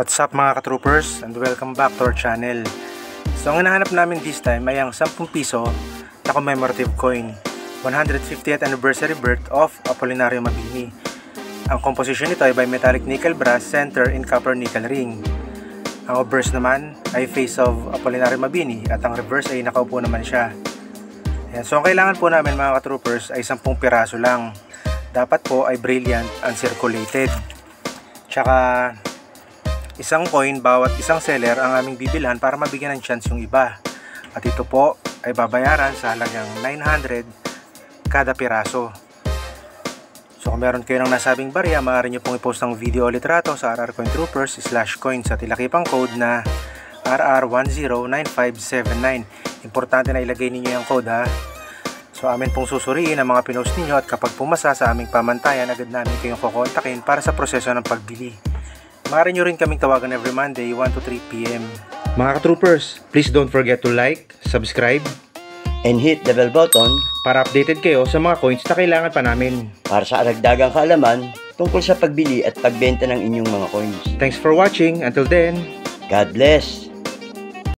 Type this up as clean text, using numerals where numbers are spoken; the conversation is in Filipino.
What's up mga ka-troopers, and welcome back to our channel. So ang hinahanap namin this time ay ang 10 piso na commemorative coin, 150th anniversary birth of Apolinario Mabini. Ang composition nito ay bimetallic nickel brass center in copper nickel ring. Ang obverse naman ay face of Apolinario Mabini at ang reverse ay nakaupo naman siya. Ayan, so ang kailangan po namin mga ka-troopers ay 10 piraso lang. Dapat po ay brilliant and circulated. Tsaka isang coin bawat isang seller ang aming bibilhan para mabigyan ng chance yung iba. At ito po ay babayaran sa halagang 900 kada piraso. So kung meron kayo ng nasabing barya, maaari nyo pong i-post ng video o litrato sa rrcointroopers/coins at ilakipang code na RR109579. Importante na ilagay ninyo yung code ha. So amin pong susuriin ang mga pinost ninyo at kapag pumasa sa aming pamantayan, agad namin kayong kukontakin para sa proseso ng pagbili. Maaari nyo rin kaming tawagan every Monday 1 to 3 PM. Mga ka-troopers, please don't forget to like, subscribe, and hit the bell button para updated kayo sa mga coins na kailangan pa namin. para sa aragdagang kaalaman tungkol sa pagbili at pagbenta ng inyong mga coins. Thanks for watching. Until then, God bless!